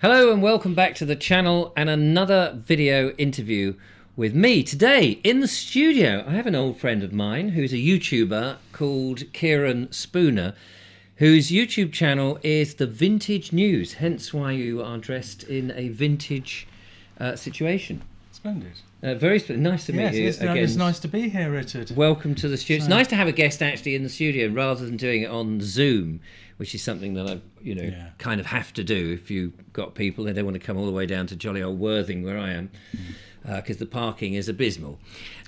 Hello and welcome back to the channel and another video interview with me. Today in the studio I have an old friend of mine who's a YouTuber called Kieren Spooner, whose YouTube channel is The Vintage News, hence why you are dressed in a vintage situation. Splendid. Very nice to meet you again. It's nice to be here, Richard. Welcome to the studio. It's nice to have a guest actually in the studio rather than doing it on Zoom, which is something that I, kind of have to do if you've got people. They don't want to come all the way down to jolly old Worthing where I am, because the parking is abysmal.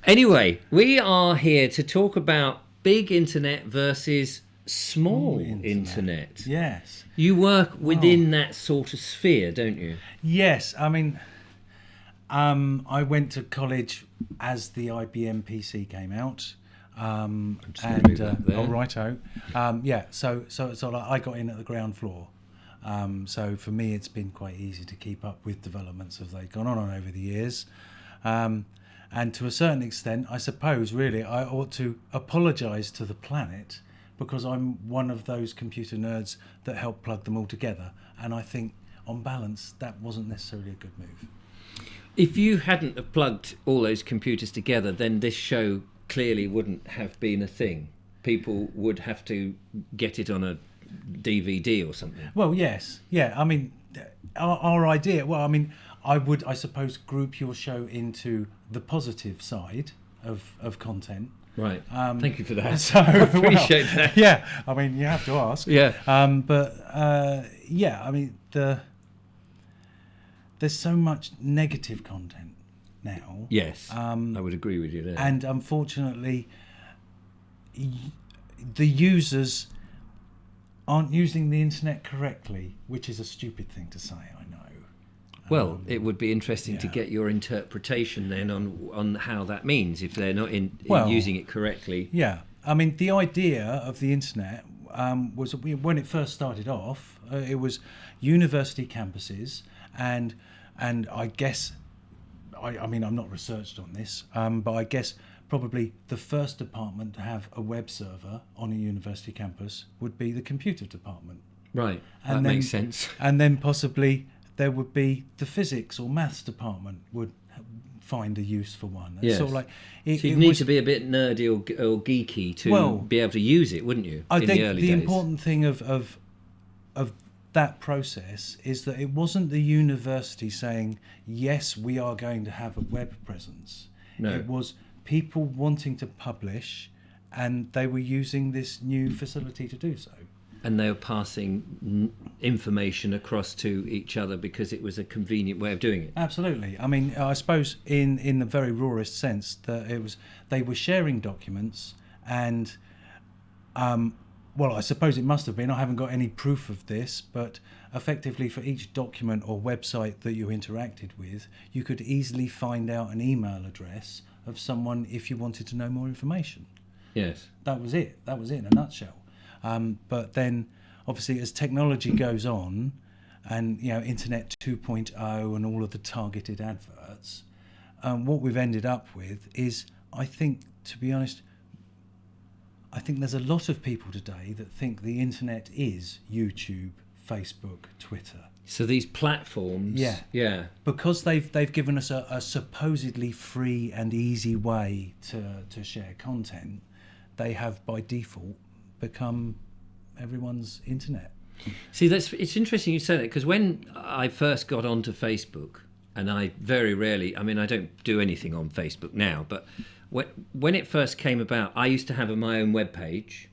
Anyway, we are here to talk about big internet versus small internet. Yes. You work within that sort of sphere, don't you? Yes. I mean, I went to college as the IBM PC came out. So I got in at the ground floor. So for me, it's been quite easy to keep up with developments as they've gone on over the years. And to a certain extent, I suppose, really, I ought to apologise to the planet because I'm one of those computer nerds that helped plug them all together. And I think, on balance, that wasn't necessarily a good move. If you hadn't have plugged all those computers together, then this show clearly wouldn't have been a thing. People would have to get it on a DVD or something. Well, yes. Yeah, I mean, our idea, I would, I suppose, group your show into the positive side of content. Right. Thank you for that. So, I appreciate that. Yeah, I mean, you have to ask. Yeah. There's so much negative content now. Yes, I would agree with you there. And unfortunately, the users aren't using the internet correctly, which is a stupid thing to say, I know. Well, it would be interesting to get your interpretation then on how that means, if they're not using it correctly. Yeah, I mean, the idea of the internet was, when it first started off, it was university campuses, and I guess, I mean, I'm not researched on this, but I guess probably the first department to have a web server on a university campus would be the computer department. Right, that makes sense. And then possibly there would be the physics or maths department would find a use for one. Yes. Sort of like so you'd need to be a bit nerdy or geeky to be able to use it, wouldn't you? I think the early days. Important thing of that process is that it wasn't the university saying, yes, we are going to have a web presence. No. It was people wanting to publish, and they were using this new facility to do so. And they were passing information across to each other because it was a convenient way of doing it. Absolutely. I mean, I suppose in the very rawest sense that they were sharing documents, and well, I suppose it must have been. I haven't got any proof of this, but effectively for each document or website that you interacted with, you could easily find out an email address of someone if you wanted to know more information. Yes. That was it. That was it in a nutshell. But then, obviously, as technology goes on, and Internet 2.0 and all of the targeted adverts, what we've ended up with is, I think, to be honest, I think there's a lot of people today that think the internet is YouTube, Facebook, Twitter. So these platforms, yeah, because they've given us a supposedly free and easy way to share content, they have by default become everyone's internet. See, it's interesting you say that, because when I first got onto Facebook, and I very rarely, I mean, I don't do anything on Facebook now, but when it first came about, I used to have my own webpage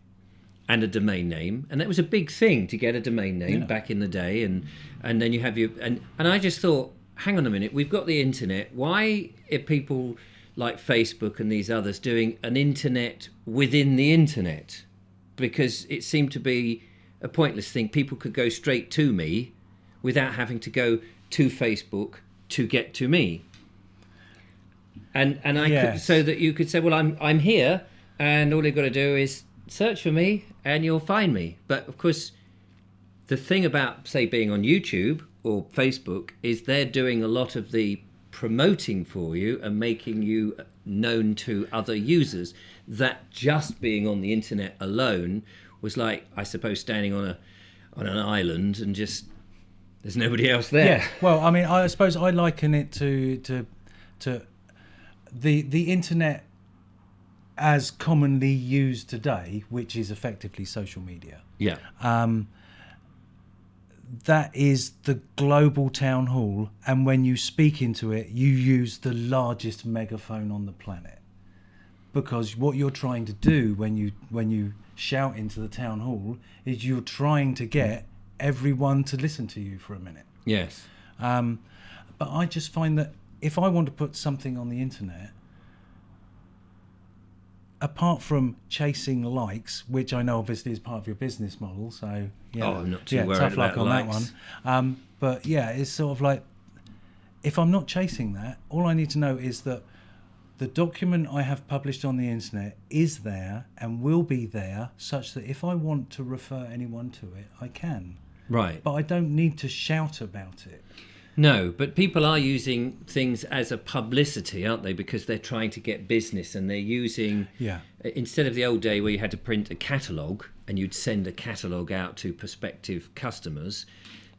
and a domain name, and that was a big thing to get a domain name back in the day, and then you have and I just thought, hang on a minute, we've got the internet, why are people like Facebook and these others doing an internet within the internet? Because it seemed to be a pointless thing. People could go straight to me without having to go to Facebook to get to me. And I could, so that you could say, well, I'm here, and all you've got to do is search for me, and you'll find me. But of course, the thing about, say, being on YouTube or Facebook is they're doing a lot of the promoting for you and making you known to other users. That just being on the internet alone was like, I suppose, standing on an island and just There's nobody else there. Yeah. Well, I mean, I suppose I liken it to the internet as commonly used today, which is effectively social media. Yeah. That is the global town hall, and when you speak into it, you use the largest megaphone on the planet, because what you're trying to do when you shout into the town hall is you're trying to get everyone to listen to you for a minute. Yes. But I just find that if I want to put something on the internet, apart from chasing likes, which I know obviously is part of your business model, so yeah, I'm not too worried tough luck about on likes. that one. But yeah, it's sort of like, if I'm not chasing that, all I need to know is that the document I have published on the internet is there and will be there, such that if I want to refer anyone to it, I can. Right. But I don't need to shout about it. No, but people are using things as a publicity, aren't they? Because they're trying to get business, and they're using... Yeah. Instead of the old day where you had to print a catalogue and you'd send a catalogue out to prospective customers,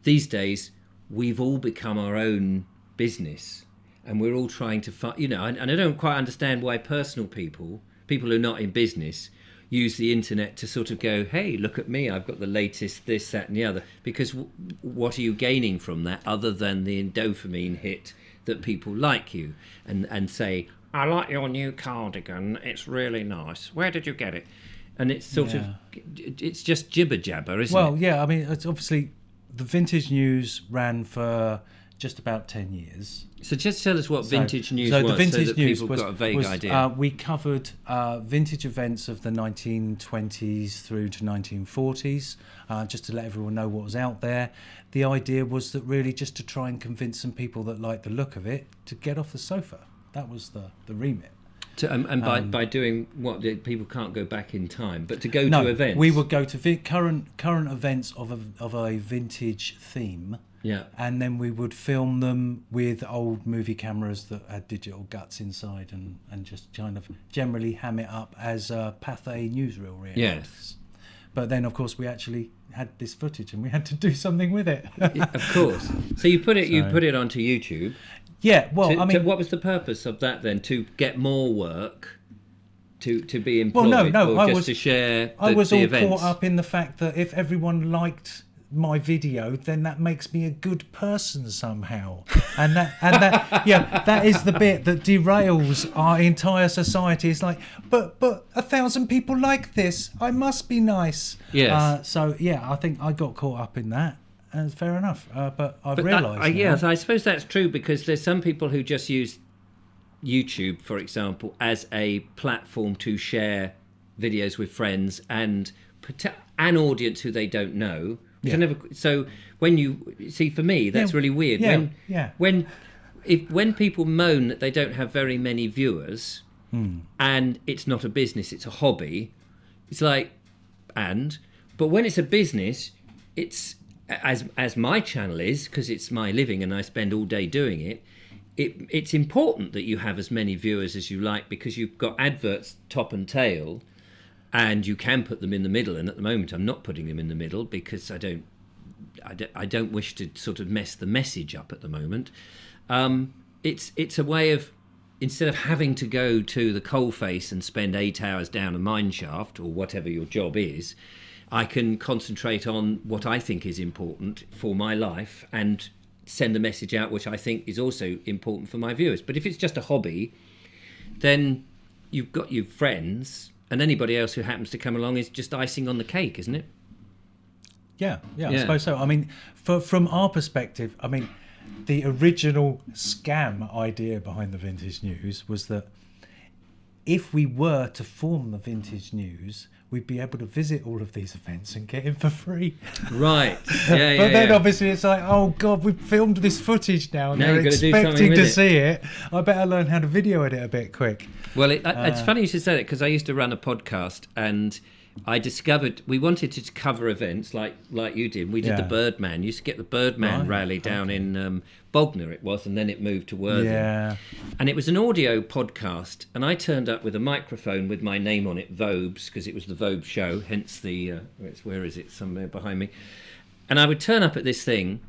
these days we've all become our own business, and we're all trying to find... and I don't quite understand why personal people who are not in business, use the internet to sort of go, hey, look at me, I've got the latest this, that and the other. Because what are you gaining from that other than the dopamine hit that people like you and say, I like your new cardigan, it's really nice. Where did you get it? And it's sort of, it's just jibber jabber, isn't it? Well, yeah, I mean, it's obviously the vintage news ran for just about 10 years. So just tell us what vintage news so was, the vintage so that news people was, got a vague was, idea. We covered vintage events of the 1920s through to 1940s, just to let everyone know what was out there. The idea was that really just to try and convince some people that liked the look of it to get off the sofa. That was the remit. And by doing what, people can't go back in time, but to go No, to events. we would go to current events of a vintage theme. Yeah. And then we would film them with old movie cameras that had digital guts inside, and just kind of generally ham it up as a Pathé newsreel reel. Yes. But then, of course, we actually had this footage and we had to do something with it. Of course. So you put it onto YouTube. Yeah, well, I mean... what was the purpose of that then? To get more work? To be employed? Well, no, or I just was, to share I was all events? caught up in the fact that if everyone liked my video, then that makes me a good person somehow, and that yeah, that is the bit that derails our entire society. It's like, but 1,000 people like this, I must be nice. Yes. So yeah, I think I got caught up in that, and fair enough. But I've realised. Yes, I suppose that's true, because there's some people who just use YouTube, for example, as a platform to share videos with friends and an audience who they don't know. Yeah. So when you see, for me, that's really weird. When people moan that they don't have very many viewers, and it's not a business, it's a hobby, it's like, but when it's a business, it's as my channel is, because it's my living and I spend all day doing it. It's important that you have as many viewers as you like, because you've got adverts top and tail. And you can put them in the middle, and at the moment I'm not putting them in the middle because I don't wish to sort of mess the message up at the moment. It's a way of, instead of having to go to the coalface and spend 8 hours down a mine shaft or whatever your job is, I can concentrate on what I think is important for my life and send a message out which I think is also important for my viewers. But if it's just a hobby, then you've got your friends, and anybody else who happens to come along is just icing on the cake, isn't it? Yeah, I suppose so. I mean, from our perspective, I mean, the original scam idea behind the Vintage News was that if we were to form the Vintage News, we'd be able to visit all of these events and get in for free. Right. But then obviously it's like, oh God, we've filmed this footage now and they're expecting to see it. I better learn how to video edit a bit quick. Well, it's funny you should say that, because I used to run a podcast and I discovered we wanted to cover events like you did. We did the Birdman. You used to get the Birdman rally down in Bognor, it was, and then it moved to Worthing. Yeah. And it was an audio podcast, and I turned up with a microphone with my name on it, Vobes, because it was the Vobes show, hence the, where is it? Somewhere behind me. And I would turn up at this thing,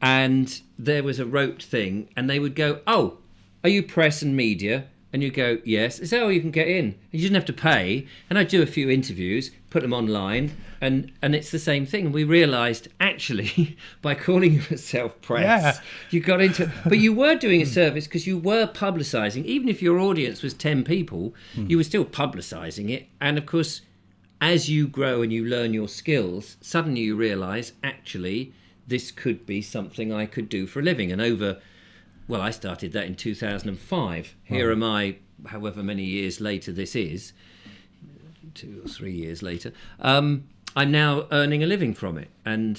and there was a roped thing, and they would go, "Oh, are you press and media?" And you go, "Yes." It's, "Oh, you can get in. You didn't have to pay." And I'd do a few interviews, put them online, and it's the same thing. And we realised, actually, by calling yourself press, you got into... But you were doing a service because you were publicising. Even if your audience was 10 people, you were still publicising it. And, of course, as you grow and you learn your skills, suddenly you realise, actually, this could be something I could do for a living. And over... Well, I started that in 2005. Here am I, however many years later this is, 2 or 3 years later. I'm now earning a living from it, and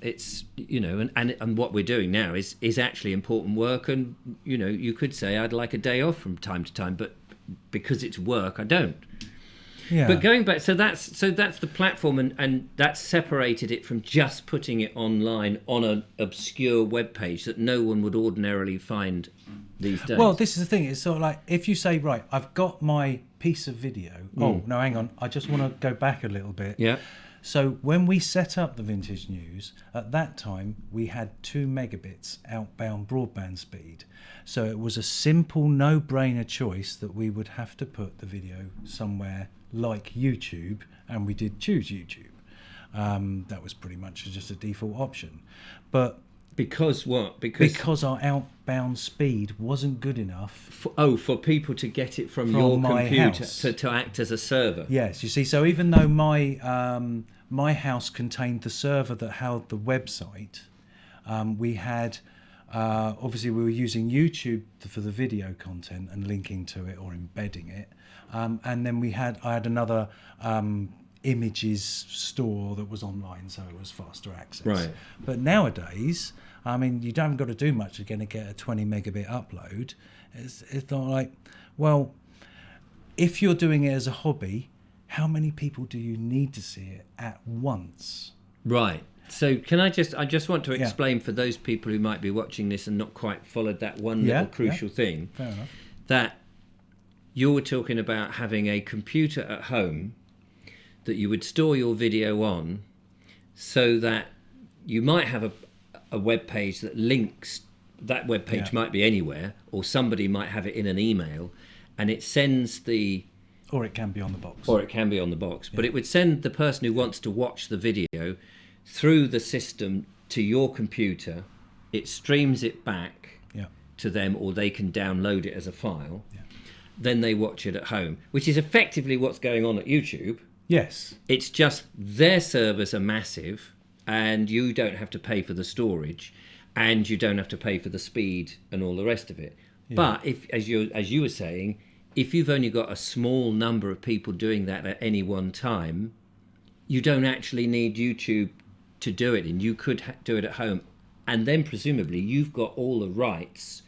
it's, you know, and what we're doing now is actually important work. And you know, you could say I'd like a day off from time to time, but because it's work, I don't. Yeah. But going back, so that's the platform, and that's separated it from just putting it online on an obscure web page that no one would ordinarily find these days. Well, this is the thing. It's sort of like, if you say, right, I've got my piece of video. Oh, no, hang on. I just want to go back a little bit. Yeah. So when we set up the Vintage News, at that time, we had 2 megabits outbound broadband speed. So it was a simple, no-brainer choice that we would have to put the video somewhere like YouTube, and we did choose YouTube. That was pretty much just a default option. But because what? Because our outbound speed wasn't good enough. For people to get it from your computer to act as a server. Yes, you see. So even though my house contained the server that held the website, we had obviously we were using YouTube for the video content and linking to it or embedding it. And then I had another images store that was online, so it was faster access. Right. But nowadays, I mean, you don't got to do much. You're going to get a 20 megabit upload. It's not like, well, if you're doing it as a hobby, how many people do you need to see it at once? Right. So I just want to explain for those people who might be watching this and not quite followed that one little crucial thing. Fair enough. That you were talking about having a computer at home that you would store your video on, so that you might have a web page that links. That web page might be anywhere, or somebody might have it in an email, and it sends the... Or it can be on the box. But it would send the person who wants to watch the video through the system to your computer. It streams it back to them, or they can download it as a file. Then they watch it at home, which is effectively what's going on at YouTube. Yes. It's just their servers are massive, and you don't have to pay for the storage, and you don't have to pay for the speed and all the rest of it. Yeah. But if, as you were saying, if you've only got a small number of people doing that at any one time, you don't actually need YouTube to do it, and you could do it at home, and then presumably you've got all the rights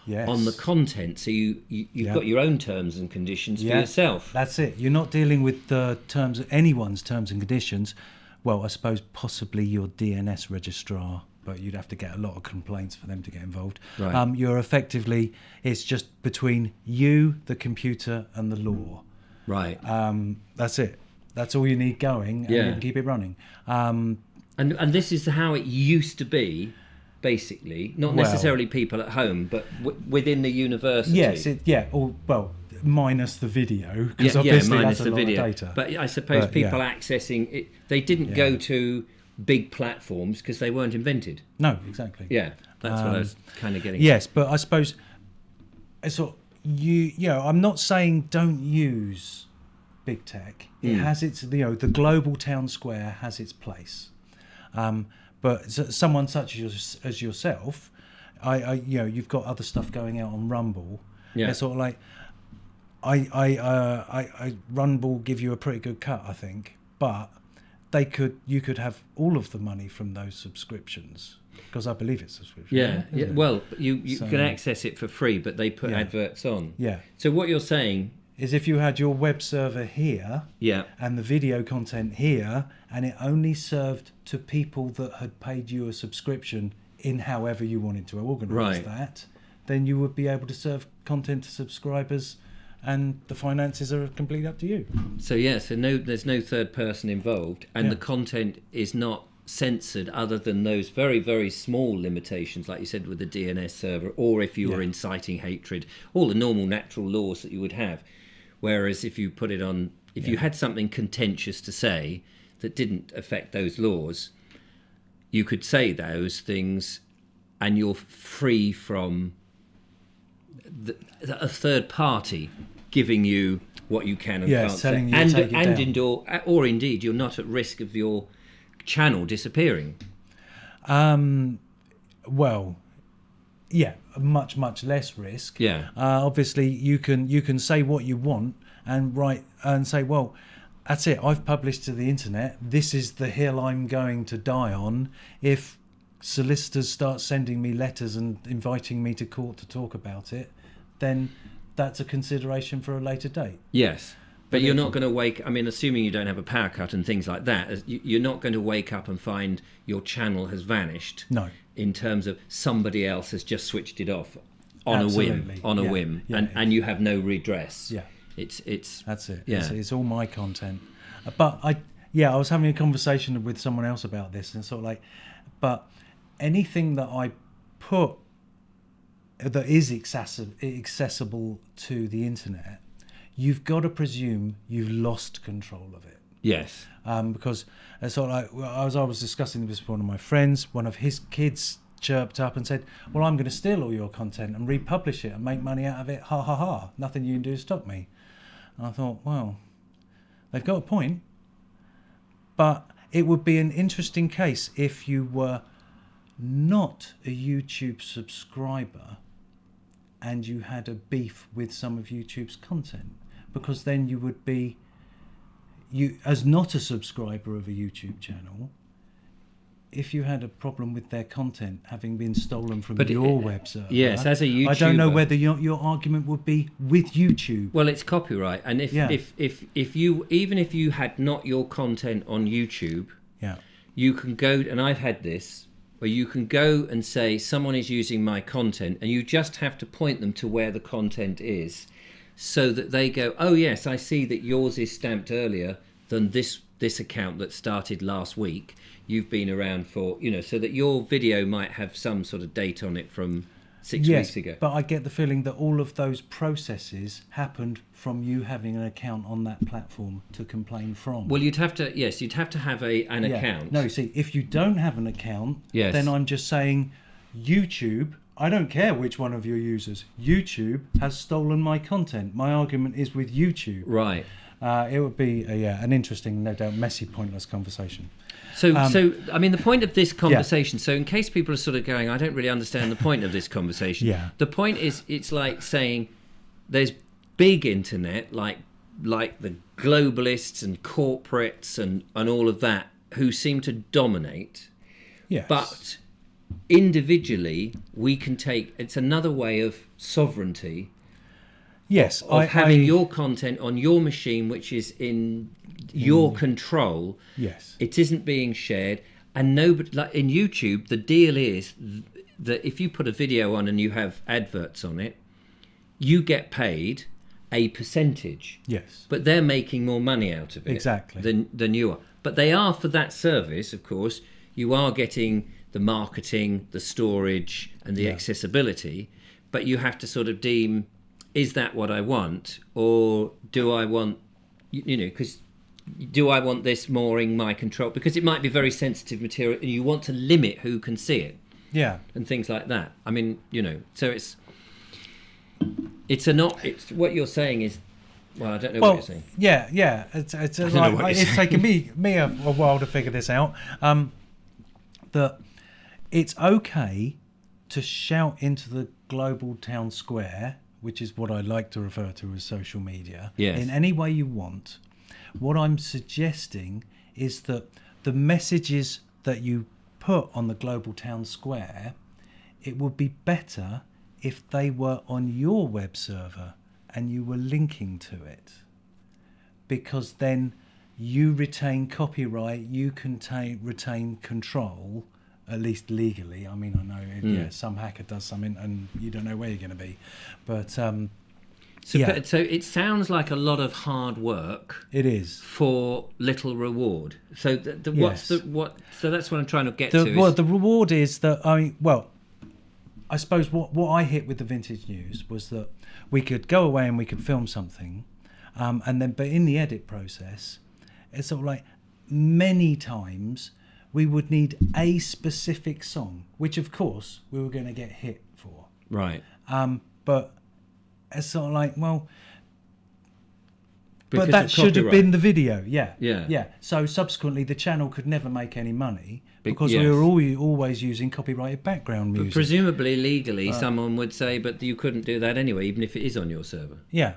on the content, so you've got your own terms and conditions for yourself. That's it. You're not dealing with the terms of anyone's terms and conditions. Well, I suppose possibly your DNS registrar, but you'd have to get a lot of complaints for them to get involved. Right. You're effectively, it's just between you, the computer, and the law. Right. That's it. That's all you need going, and you can keep it running. And this is how it used to be, basically. Not necessarily people at home, but within the university. Yes, minus the video, because obviously minus that's a lot of data. But I suppose people accessing it, they didn't go to big platforms because they weren't invented. No, exactly. Yeah, that's what I was kind of getting. Yes, but I suppose I'm not saying don't use big tech. It has its, the global town square has its place. But someone such as yourself, you've got other stuff going out on Rumble. Yeah. It's sort of like, I Rumble give you a pretty good cut, I think, but you could have all of the money from those subscriptions, because I believe it's subscription. Yeah. Well, you can access it for free, but they put adverts on. Yeah. So what you're saying is, if you had your web server here, and the video content here, and it only served to people that had paid you a subscription in however you wanted to organise that, then you would be able to serve content to subscribers, and the finances are completely up to you. So there's no third person involved, and the content is not censored other than those very, very small limitations, like you said, with the DNS server, or if you were inciting hatred, all the normal natural laws that you would have. Whereas if you put it on, if you had something contentious to say that didn't affect those laws, you could say those things and you're free from a third party giving you what you can and can't say. You to take it down. Or indeed, you're not at risk of your channel disappearing. Well, yeah, much less risk. Yeah. Obviously, you can say what you want and write and say, well, that's it. I've published to the internet. This is the hill I'm going to die on. If solicitors start sending me letters and inviting me to court to talk about it, then that's a consideration for a later date. Yes. But you're not going to wake... I mean, assuming you don't have a power cut and things like that, you're not going to wake up and find your channel has vanished. No. In terms of somebody else has just switched it off on a whim, and you have no redress. Yeah. It's that's it. Yeah. It's all my content. But I was having a conversation with someone else about this, and sort of like, but anything that I put that is accessible to the internet, you've got to presume you've lost control of it. Yes. Because it's sort of like, as I was discussing this with one of my friends, one of his kids chirped up and said, well, I'm going to steal all your content and republish it and make money out of it. Ha ha ha. Nothing you can do to stop me. And I thought, well, they've got a point. But it would be an interesting case if you were not a YouTube subscriber and you had a beef with some of YouTube's content, because then you would be, you as not a subscriber of a YouTube channel, if you had a problem with their content having been stolen from your web server. Yes, as a YouTuber, I don't know whether your argument would be with YouTube. Well, it's copyright, and if you, even if you had not your content on YouTube, you can go, and I've had this, where you can go and say someone is using my content, and you just have to point them to where the content is, so that they go, oh yes, I see that yours is stamped earlier than this account that started last week. You've been around for, so that your video might have some sort of date on it from 6 weeks ago. But I get the feeling that all of those processes happened from you having an account on that platform to complain from. Well, you'd have to have an account. No, see, if you don't have an account, yes, then I'm just saying YouTube, I don't care which one of your users, YouTube has stolen my content. My argument is with YouTube. Right. It would be an interesting, no doubt, messy, pointless conversation. So I mean, the point of this conversation, so in case people are sort of going, I don't really understand the point of this conversation. The point is, it's like saying there's big internet, like the globalists and corporates and all of that, who seem to dominate. Yes. But individually, we can take, it's another way of sovereignty. Yes, of having your content on your machine, which is in your control. Yes, it isn't being shared, and nobody, like in YouTube, the deal is that if you put a video on and you have adverts on it, you get paid a percentage. Yes, but they're making more money out of it exactly than you are. But they are, for that service, of course, you are getting the marketing, the storage, and the accessibility. But you have to sort of deem, is that what I want, or do I want, because do I want this more in my control? Because it might be very sensitive material, and you want to limit who can see it. Yeah, and things like that. I mean, so it's what you're saying is, well, I don't know what you're saying. Yeah. It's taken me a while to figure this out. That it's okay to shout into the global town square, which is what I like to refer to as social media, in any way you want. What I'm suggesting is that the messages that you put on the global town square, it would be better if they were on your web server and you were linking to it, because then you retain copyright, you can retain control, at least legally. I mean, I know some hacker does something and you don't know where you're going to be, but So, Yeah. so it sounds like a lot of hard work It is. for little reward. So Yes. So that's what I'm trying to get The, to. well, Is, the reward is that I suppose what I hit with the vintage news was that we could go away and we could film something, and then but in the edit process, it's sort of like many times we would need a specific song, which of course we were going to get hit for. right. But it's sort of like, well, Because but that of should have copyright. been the video, Yeah. yeah. So subsequently, the channel could never make any money because yes. we were always using copyrighted background music. Presumably, legally, someone would say, but you couldn't do that anyway, even if it is on your server. Yeah,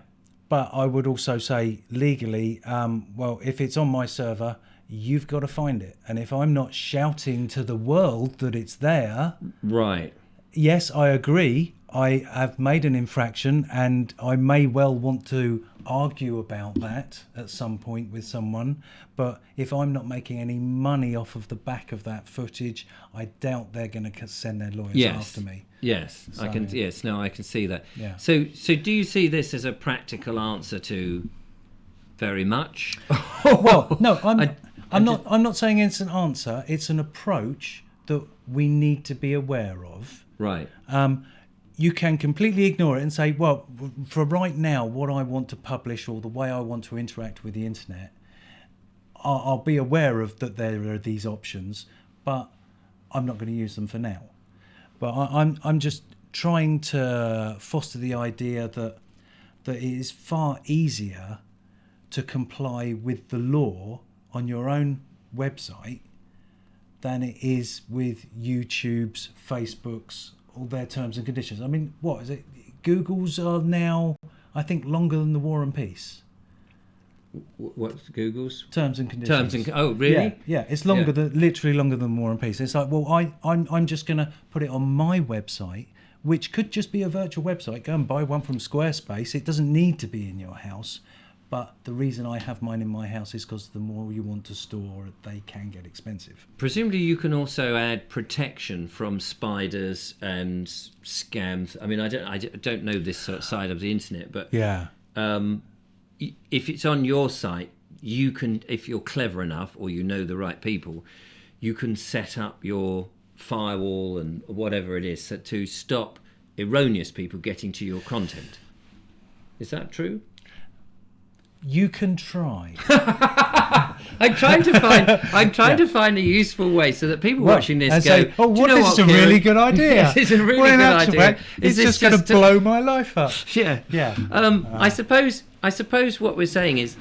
but I would also say legally, well, if it's on my server, you've got to find it, and if I'm not shouting to the world that it's there, Right. yes, I agree. I have made an infraction, and I may well want to argue about that at some point with someone. But if I'm not making any money off of the back of that footage, I doubt they're going to send their lawyers Yes. after me. Yes, I So- can. Yes, no, I can see that. Yeah. So do you see this as a practical answer to very much? Well, no, I I'm not saying it's an answer. It's an approach that we need to be aware of. Right. You can completely ignore it and say, well, for right now, what I want to publish or the way I want to interact with the internet, I'll be aware of that there are these options, but I'm not going to use them for now. But I'm just trying to foster the idea that it is far easier to comply with the law on your own website than it is with YouTube's, Facebook's, all their terms and conditions. I mean, what is it? Google's are now, I think, longer than the War and Peace. What's Google's? Terms and conditions. Oh, really? Yeah, it's longer than literally longer than War and Peace. It's like, well, I'm just going to put it on my website, which could just be a virtual website. Go and buy one from Squarespace. It doesn't need to be in your house. But the reason I have mine in my house is because the more you want to store, they can get expensive. Presumably, you can also add protection from spiders and scams. I mean, I don't know this sort of side of the internet, but Yeah. If it's on your site, you can, if you're clever enough or you know the right people, you can set up your firewall and whatever it is to stop erroneous people getting to your content. Is that true? You can try. I'm trying to find a useful way so that people watching this and go, say, oh, "Do you know this is a Kieran? really good idea. Yes, it's a really Well, in good actual idea. fact, Is it's this just going to just blow my life up. Yeah. Yeah. I suppose what we're saying is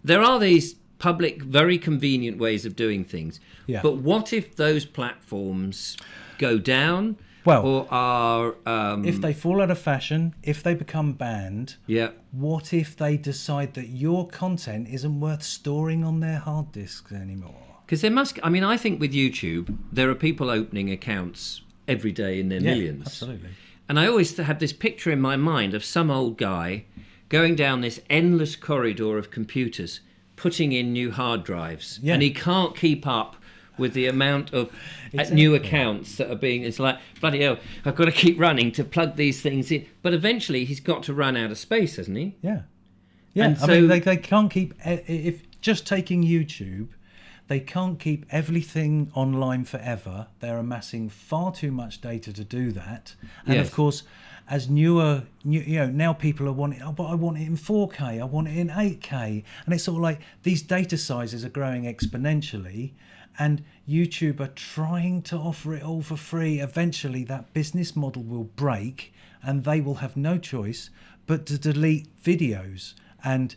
there are these public, very convenient ways of doing things. Yeah. But what if those platforms go down? Well, or are if they fall out of fashion, if they become banned, yeah. what if they decide that your content isn't worth storing on their hard disks anymore? Because there must. I mean, I think with YouTube, there are people opening accounts every day in their millions. Absolutely. And I always have this picture in my mind of some old guy going down this endless corridor of computers, putting in new hard drives, Yeah. and he can't keep up with the amount of new accounts that are being. It's like, bloody hell, I've got to keep running to plug these things in. But eventually, he's got to run out of space, hasn't he? Yeah. Yeah. And I mean, they can't keep, if just taking YouTube, they can't keep everything online forever. They're amassing far too much data to do that. And Yes. of course, as now people are wanting, oh, but I want it in 4K, I want it in 8K. And it's sort of like these data sizes are growing exponentially. And YouTube are trying to offer it all for free. Eventually, that business model will break and they will have no choice but to delete videos. And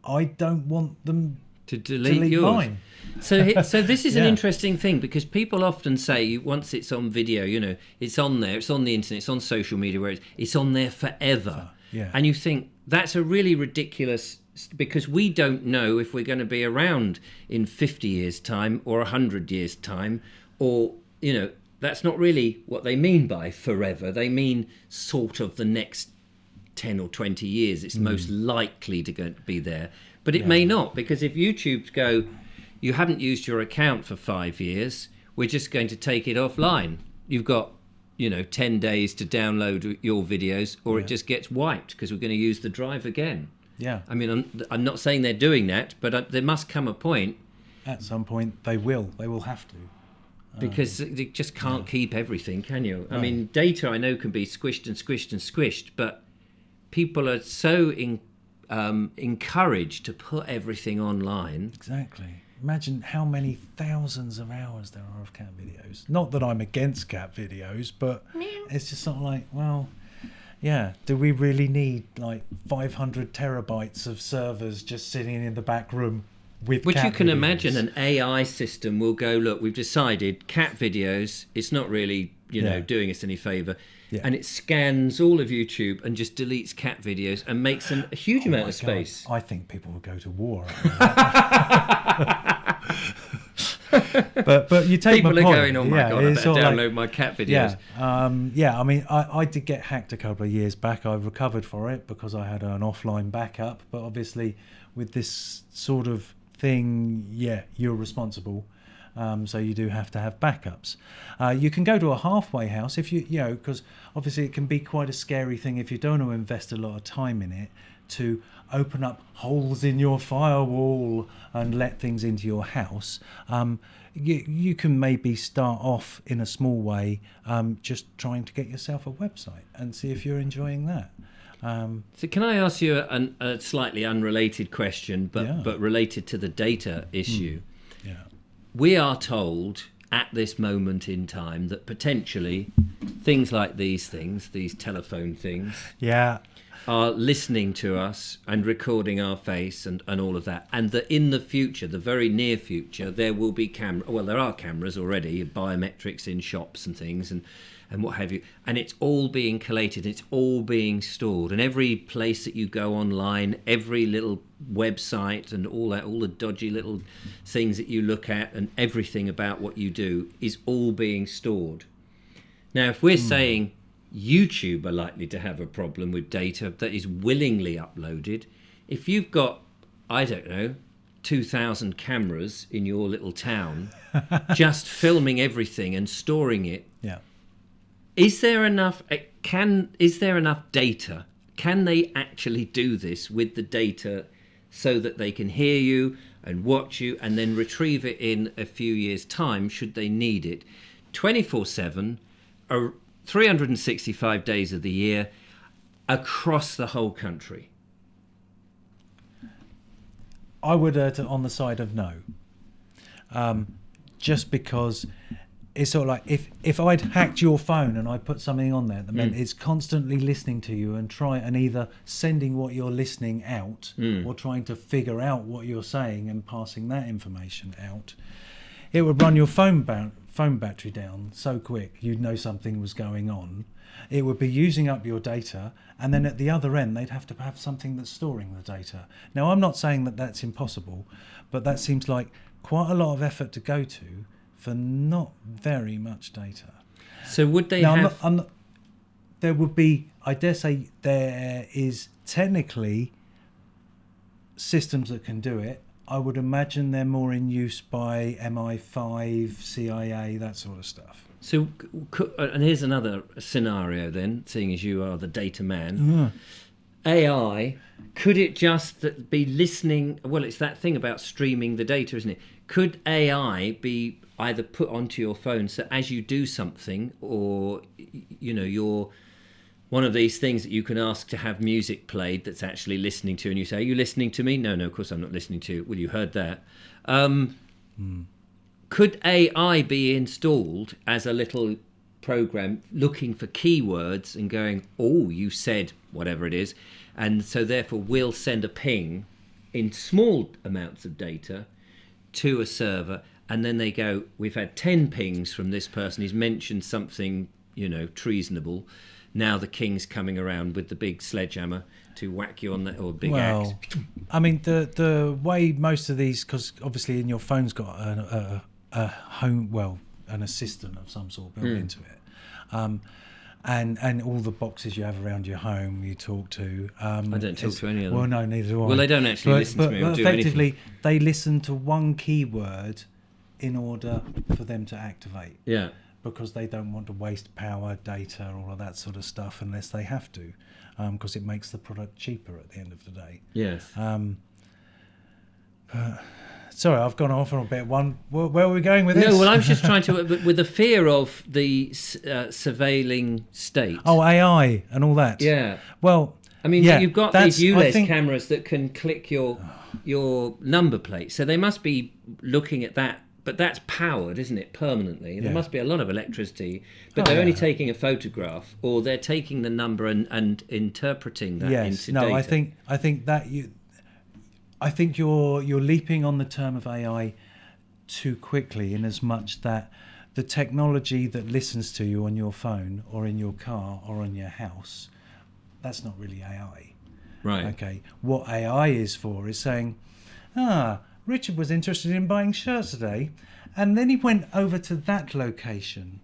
I don't want them To delete yours. mine. So this is an Yeah. interesting thing because people often say once it's on video, it's on there, it's on the internet, it's on social media, where it's on there forever. Yeah. And you think that's a really ridiculous, because we don't know if we're going to be around in 50 years' time or 100 years' time, or, that's not really what they mean by forever. They mean sort of the next 10 or 20 years. It's most likely to be there. But it may not, because if YouTube's go, you haven't used your account for 5 years, we're just going to take it offline. You've got 10 days to download your videos, or Yeah. it just gets wiped because we're going to use the drive again. Yeah. I mean, I'm not saying they're doing that, but there must come a point, At some point, they will have to. because they just can't keep everything, can you? I No. mean, data I know can be squished and squished and squished, but people are so encouraged to put everything online. Exactly. Imagine how many thousands of hours there are of cat videos. Not that I'm against cat videos, but it's just sort of like, well, yeah, do we really need like 500 terabytes of servers just sitting in the back room with Which cat you can videos? imagine an AI system will go, look, we've decided cat videos, it's not really, Yeah. doing us any favour. Yeah. And it scans all of YouTube and just deletes cat videos and makes a huge amount my of God, space. I think people would go to war. but you take People my are point. going, oh my Yeah, God, I it's better sort of download like, my cat videos. yeah. I mean, I did get hacked a couple of years back. I recovered for it because I had an offline backup. But obviously, with this sort of thing, yeah, you're responsible. So you do have to have backups. You can go to a halfway house if because obviously it can be quite a scary thing if you don't want to invest a lot of time in it to open up holes in your firewall and let things into your house. You can maybe start off in a small way, just trying to get yourself a website and see if you're enjoying that. So can I ask you a slightly unrelated question, but related to the data issue? Yeah. We are told at this moment in time that potentially things like these telephone things, Yeah. are listening to us and recording our face and all of that. And that in the future, the very near future, there will be there are cameras already, biometrics in shops and things and what have you. And it's all being collated, it's all being stored. And every place that you go online, every little website and all that, all the dodgy little things that you look at and everything about what you do is all being stored. Now, if we're saying YouTube are likely to have a problem with data that is willingly uploaded, if you've got, I don't know, 2,000 cameras in your little town just filming everything and storing it, Yeah. is there enough data? Can they actually do this with the data so that they can hear you and watch you and then retrieve it in a few years' time should they need it 24/7, 365 days of the year, across the whole country? I would err on the side of no. Just because it's sort of like if I'd hacked your phone and I put something on there that meant it's constantly listening to you and either sending what you're listening out or trying to figure out what you're saying and passing that information out, it would run your phone battery down so quick you'd know something was going on. It would be using up your data, and then at the other end they'd have to have something that's storing the data. Now, I'm not saying that that's impossible, but that seems like quite a lot of effort to go to for not very much data. So would they Now, have... I'm not, there would be, I dare say there is technically systems that can do it. I would imagine they're more in use by MI5, CIA, that sort of stuff. So, and here's another scenario then, seeing as you are the data man. AI, could it just be listening? Well, it's that thing about streaming the data, isn't it? Could AI be either put onto your phone so as you do something, or you're one of these things that you can ask to have music played that's actually listening to, and you say, are you listening to me? No, of course I'm not listening to you. Well, you heard that. Could AI be installed as a little program looking for keywords and going, oh, you said whatever it is, and so therefore we'll send a ping in small amounts of data to a server, and then they go, we've had 10 pings from this person, he's mentioned something, treasonable. Now the king's coming around with the big sledgehammer to whack you on that, or big axe. I mean, the way most of these, because obviously in your phone's got a home, an assistant of some sort built into it, and all the boxes you have around your home you talk to. I don't talk to any of them. Well, no, neither do I. Well, they don't actually listen to me or do anything. Effectively, they listen to one keyword in order for them to activate. Yeah. because they don't want to waste power, data, all of that sort of stuff unless they have to, because it makes the product cheaper at the end of the day. Yes. Sorry, I've gone off on a bit. Where are we going with this? No, well, I was just trying to, with the fear of the surveilling state. Oh, AI and all that. Yeah. Well, I mean, yeah, you've got these ULEZ cameras that can click your number plate, so they must be looking at that. But that's powered, isn't it, permanently? There must be a lot of electricity, but they're only taking a photograph, or they're taking the number and interpreting that into data. I think you're leaping on the term of AI too quickly, in as much that the technology that listens to you on your phone or in your car or on your house, that's not really AI. Right. Okay. What AI is for is saying, Richard was interested in buying shirts today, and then he went over to that location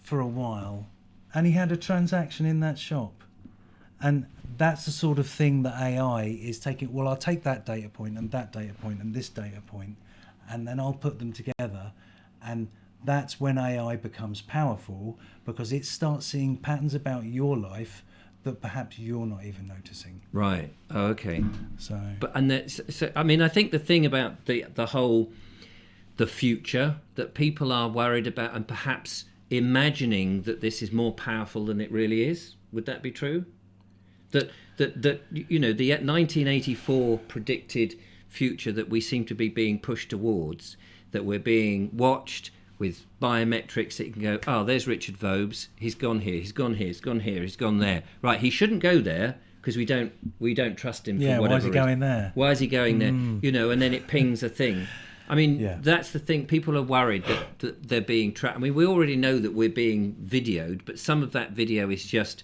for a while, and he had a transaction in that shop. And that's the sort of thing that AI is taking. Well, I'll take that data point and that data point and this data point, and then I'll put them together. And that's when AI becomes powerful, because it starts seeing patterns about your life that perhaps you're not even noticing. Right. Oh, okay. So I mean, I think the thing about the future that people are worried about, and perhaps imagining that this is more powerful than it really is. Would that be true? That you know, the 1984 predicted future that we seem to be being pushed towards, that we're being watched with biometrics. It can go, oh, there's Richard Vobes. He's gone here. He's gone here. He's gone here. He's gone there. Right. He shouldn't go there because we don't trust him. Yeah. For whatever Why is he going there? Why is he going there? You know, and then it pings a thing. I mean, that's the thing. People are worried that they're being tracked. I mean, we already know that we're being videoed, but some of that video is just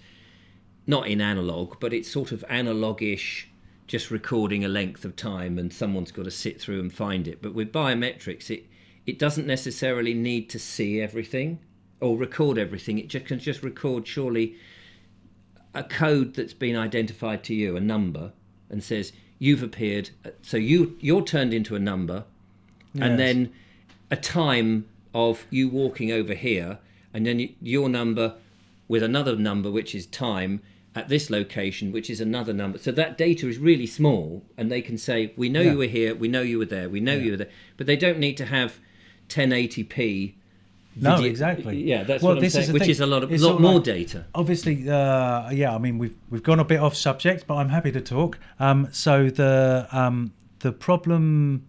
not in analog, but it's sort of analog-ish, just recording a length of time, and someone's got to sit through and find it. But with biometrics, it doesn't necessarily need to see everything or record everything. It can just record, surely, a code that's been identified to you, a number, and says you've appeared. So you're turned into a number, and then a time of you walking over here, and then your number with another number, which is time, at this location, which is another number. So that data is really small, and they can say, we know you were here, we know you were there, we know you were there. But they don't need to have 1080p video. No, exactly. Yeah, that's what I'm saying, which is a lot more data. Obviously, I mean, we've gone a bit off subject, but I'm happy to talk. So the problem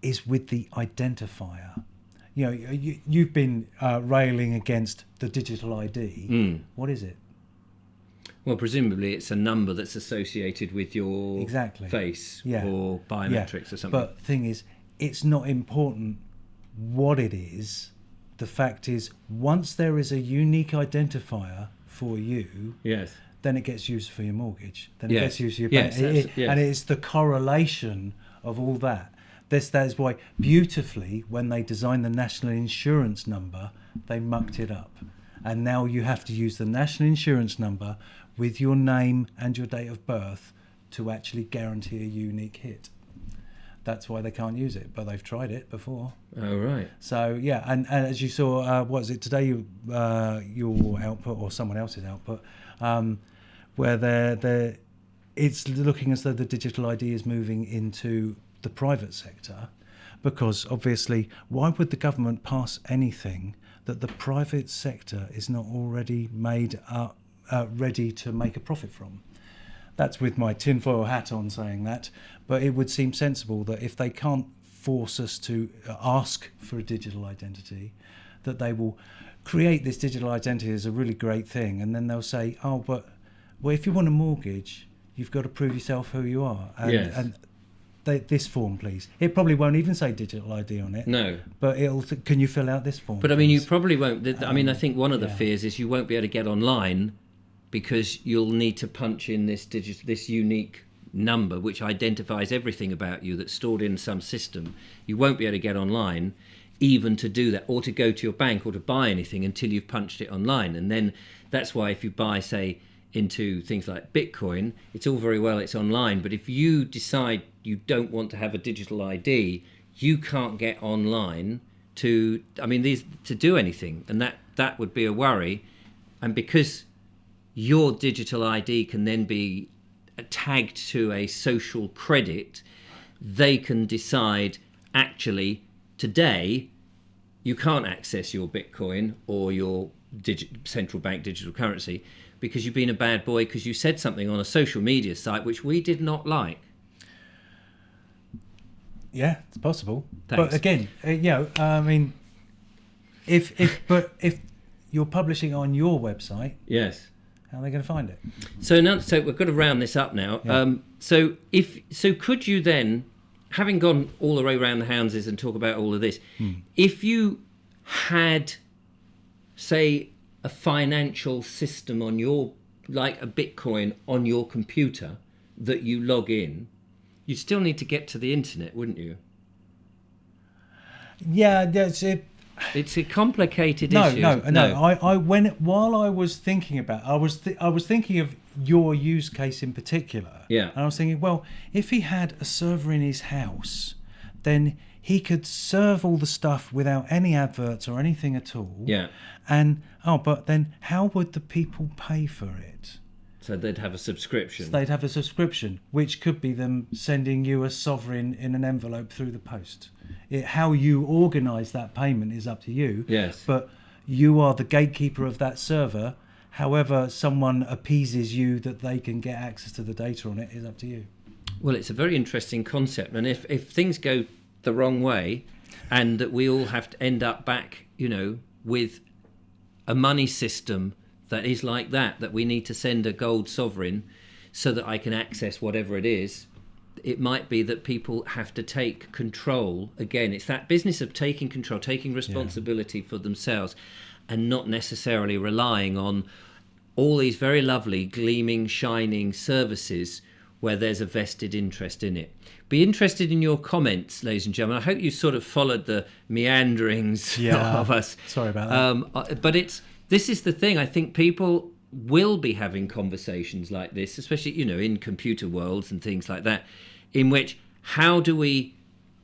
is with the identifier. You know, you've been railing against the digital ID. What is it? Well, presumably it's a number that's associated with your face or biometrics or something. But the thing is, it's not important what it is. The fact is, once there is a unique identifier for you, then it gets used for your mortgage. Then it gets used for your bank. And it's the correlation of all that. That is why, beautifully, when they designed the national insurance number, they mucked it up. And now you have to use the national insurance number with your name and your date of birth to actually guarantee a unique hit. That's why they can't use it, but they've tried it before. Oh, right. So, and as you saw, what is it today, your output or someone else's output, where it's looking as though the digital ID is moving into the private sector, because obviously, why would the government pass anything that the private sector is not already made up, ready to make a profit from? That's with my tinfoil hat on saying that, but it would seem sensible that if they can't force us to ask for a digital identity, that they will create this digital identity as a really great thing, and then they'll say, well, if you want a mortgage, you've got to prove yourself who you are. And this form, please. It probably won't even say digital ID on it. No. But can you fill out this form? But I mean, you probably won't. I mean, I think one of the fears is you won't be able to get online because you'll need to punch in this unique number which identifies everything about you that's stored in some system. You won't be able to get online even to do that, or to go to your bank or to buy anything until you've punched it online. And then that's why if you buy, say, into things like Bitcoin, it's all very well, it's online, but if you decide you don't want to have a digital ID, you can't get online to do anything, and that would be a worry. And because your digital ID can then be tagged to a social credit, they can decide, actually, today you can't access your Bitcoin or your central bank digital currency because you've been a bad boy because you said something on a social media site which we did not like. Yeah, it's possible. Thanks. But again, I mean, if you're publishing on your website, yes, how are they going to find it? So we've got to round this up now. Yeah. So could you then, having gone all the way around the houses and talk about all of this, if you had, say, a financial system on your, like a Bitcoin on your computer that you log in, you'd still need to get to the internet, wouldn't you? Yeah, that's it. It's a complicated No. issue. While I was thinking about, I was thinking of your use case in particular. Yeah. And I was thinking, well, if he had a server in his house, then he could serve all the stuff without any adverts or anything at all. Yeah. But then how would the people pay for it? So they'd have a subscription. So they'd have a subscription, which could be them sending you a sovereign in an envelope through the post. How you organise that payment is up to you. Yes. But you are the gatekeeper of that server. However someone appeases you that they can get access to the data on it is up to you. Well, it's a very interesting concept. And if things go the wrong way and that we all have to end up back, with a money system that is like that we need to send a gold sovereign so that I can access whatever it is, it might be that people have to take control. Again, it's that business of taking control, taking responsibility for themselves and not necessarily relying on all these very lovely, gleaming, shining services where there's a vested interest in it. Be interested in your comments, ladies and gentlemen. I hope you sort of followed the meanderings of us. Sorry about that. But this is the thing. I think people will be having conversations like this, especially, in computer worlds and things like that, in which how do we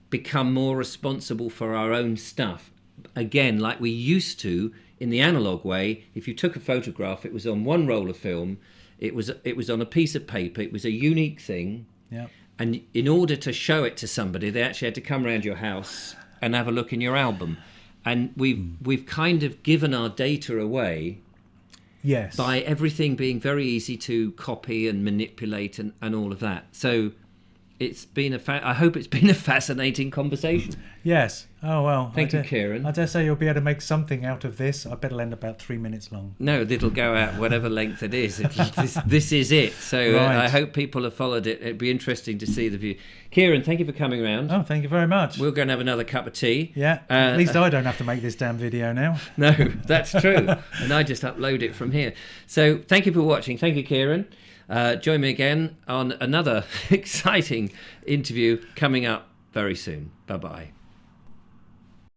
become more responsible for our own stuff? Again, like we used to in the analog way, if you took a photograph, it was on one roll of film, it was on a piece of paper, it was a unique thing. Yeah. And in order to show it to somebody, they actually had to come around your house and have a look in your album. And we've kind of given our data away, yes, by everything being very easy to copy and manipulate and all of that. So it's been I hope it's been a fascinating conversation. Yes. Oh well. Thank you, Kieren. I dare say you'll be able to make something out of this. I bet it'll end about 3 minutes long. No, it'll go out whatever length it is. This is it. So right. I hope people have followed it. It'd be interesting to see the view. Kieren, thank you for coming around. Oh, thank you very much. We're going to have another cup of tea. Yeah. At least I don't have to make this damn video now. No, that's true. And I just upload it from here. So thank you for watching. Thank you, Kieren. Join me again on another exciting interview coming up very soon. Bye-bye.